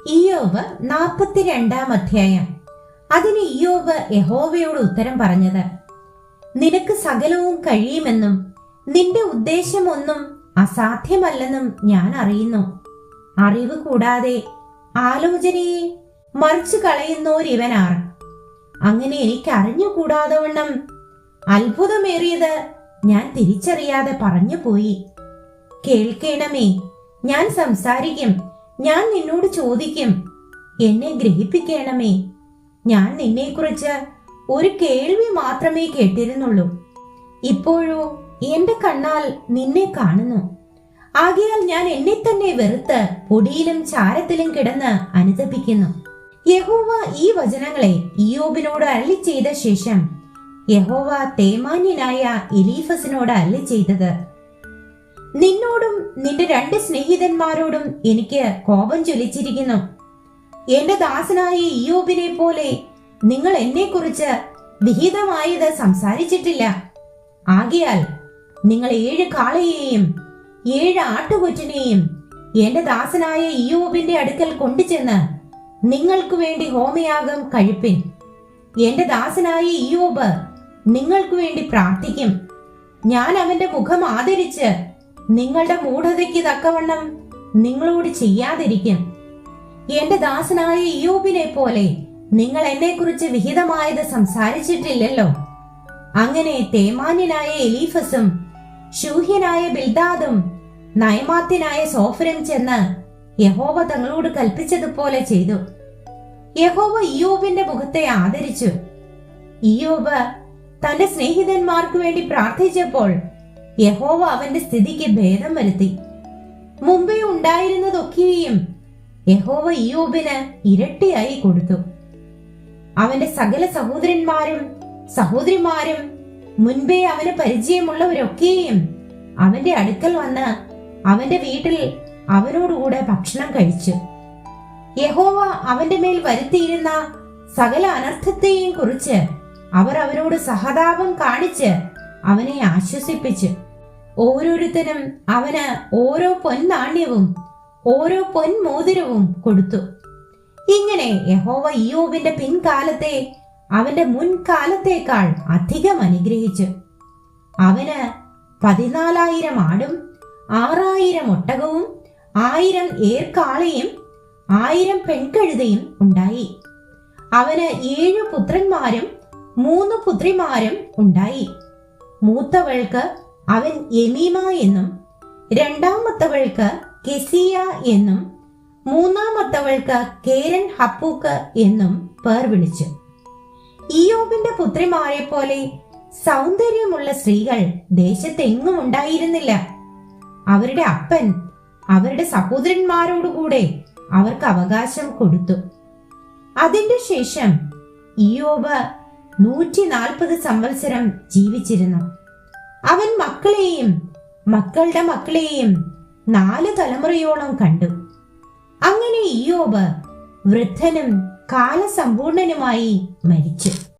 ഇയ്യോബ് 42 അധ്യായം. അതിന് ഇയ്യോബ് യഹോവയോട് ഉത്തരം പറഞ്ഞത്: നിനക്ക് സകലവും കഴിയുമെന്നും നിന്റെ ഉദ്ദേശമൊന്നും അസാധ്യമല്ലെന്നും ഞാൻ അറിയുന്നു. അറിവ് കൂടാതെ ആലോചനയെ മറിച്ചു കളയുന്നോരിവനാർ. അങ്ങനെ എനിക്ക് അറിഞ്ഞുകൂടാതെ വണ്ണം അത്ഭുതമേറിയത് ഞാൻ തിരിച്ചറിയാതെ പറഞ്ഞുപോയി. കേൾക്കണമേ, ഞാൻ സംസാരിക്കും, ഞാൻ നിന്നോട് ചോദിക്കും, എന്നെ ഗ്രഹിപ്പിക്കണമേ. ഞാൻ നിന്നെക്കുറിച്ച് ഒരു കേൾവി മാത്രമേ കേട്ടിരുന്നുള്ളൂ, ഇപ്പോഴോ എന്റെ കണ്ണാൽ നിന്നെ കാണുന്നു. ആകയാൽ ഞാൻ എന്നെ തന്നെ വെറുത്ത് പൊടിയിലും ചാരത്തിലും കിടന്ന് അനുതപിക്കുന്നു. യഹോവ ഈ വചനങ്ങളെ ഇയ്യോബിനോട് അരുളി ചെയ്ത ശേഷം യഹോവ തേമാന്യനായ എലീഫസിനോട് അരുളി ചെയ്തത്: നിന്നോടും നിന്റെ 2 സ്നേഹിതന്മാരോടും എനിക്ക് കോപം ജ്വലിച്ചിരിക്കുന്നു. എന്റെ ദാസനായ ഇയ്യോബിനെ പോലെ നിങ്ങൾ എന്നെക്കുറിച്ച് വിഹിതമായത് സംസാരിച്ചിട്ടില്ല. ആകയാൽ നിങ്ങൾ 7 കാളയെയും 7 ആട്ടുകൊറ്റനെയും എന്റെ ദാസനായ ഇയ്യോബിന്റെ അടുക്കൽ കൊണ്ടുചെന്ന് നിങ്ങൾക്ക് വേണ്ടി ഹോമയാഗം കഴിപ്പിൻ. എന്റെ ദാസനായ ഇയ്യോബ് നിങ്ങൾക്ക് വേണ്ടി പ്രാർത്ഥിക്കും. ഞാൻ അവന്റെ മുഖം ആദരിച്ച് നിങ്ങളുടെ മൂഢതയ്ക്ക് തക്കവണ്ണം നിങ്ങളോട് ചെയ്യാതിരിക്കും. എന്റെ ദാസനായ ഇയ്യോബിനെ പോലെ നിങ്ങൾ എന്നെക്കുറിച്ച് വിഹിതമായത് സംസാരിച്ചിട്ടില്ലല്ലോ. അങ്ങനെ തേമാന്യനായ എലീഫസും ശൂഹ്യനായ ബിൽദാദും നയമാത്യനായ സോഫരും ചെന്ന് യഹോവ തങ്ങളോട് കൽപ്പിച്ചതുപോലെ ചെയ്തു. യഹോവ ഇയ്യോബിന്റെ മുഖത്തെ ആദരിച്ചു. ഇയ്യോബ് തന്റെ സ്നേഹിതന്മാർക്ക് വേണ്ടി പ്രാർത്ഥിച്ചപ്പോൾ യഹോവ അവന്റെ സ്ഥിതിക്ക് ഭേദം വരുത്തി. മുമ്പേ ഉണ്ടായിരുന്നതൊക്കെയും യഹോവ ഇയ്യോബിന് ഇരട്ടിയായി കൊടുത്തു. അവന്റെ സകല സഹോദരന്മാരും സഹോദരിമാരും മുൻപേ അവന് പരിചയമുള്ളവരൊക്കെയും അവന്റെ അടുക്കൽ വന്ന് അവന്റെ വീട്ടിൽ അവനോടുകൂടെ ഭക്ഷണം കഴിച്ചു. യഹോവ അവന്റെ മേൽ വരുത്തിയിരുന്ന സകല അനർത്ഥത്തെയും കുറിച്ച് അവർ അവനോട് സഹതാപം കാണിച്ച് അവനെ ആശ്വസിപ്പിച്ചു. ഓരോരുത്തരും അവന് ഓരോ പൊൻനാണ്യവും ഓരോ പൊൻമോതിരവും കൊടുത്തു. ഇങ്ങനെ യഹോവ ഇയ്യോബിന്റെ പിൻകാലത്തെ അവന്റെ മുൻകാലത്തേക്കാൾ അധികം അനുഗ്രഹിച്ചു. അവന് 14,000 ആടും 6,000 ഒട്ടകവും 1000 ഏർക്കാളയും 1000 പെൺകഴുതയും ഉണ്ടായി. അവന് 7 പുത്രന്മാരും 3 പുത്രിമാരും ഉണ്ടായി. മൂത്തവൾക്ക് അവൻ യമീമ എന്നും രണ്ടാമത്തവൾക്ക് കെസിയ എന്നും മൂന്നാമത്തവൾക്ക് കേരൻ ഹപ്പൂക്ക് എന്നും പേർ വിളിച്ചു. ഇയ്യോബിന്റെ പുത്രിമാരെ പോലെ സൗന്ദര്യമുള്ള സ്ത്രീകൾ ദേശത്തെങ്ങും ഉണ്ടായിരുന്നില്ല. അവരുടെ അപ്പൻ അവരുടെ സഹോദരന്മാരോടുകൂടെ അവർക്ക് അവകാശം കൊടുത്തു. അതിന്റെ ശേഷം ഇയ്യോബ് 140 സംവത്സരം ജീവിച്ചിരുന്നു. അവൻ മക്കളെയും മക്കളുടെ മക്കളെയും 4 തലമുറയോളം കണ്ടു. അങ്ങനെ ഇയ്യോബ് വൃദ്ധനും കാലസമ്പൂർണനുമായി മരിച്ചു.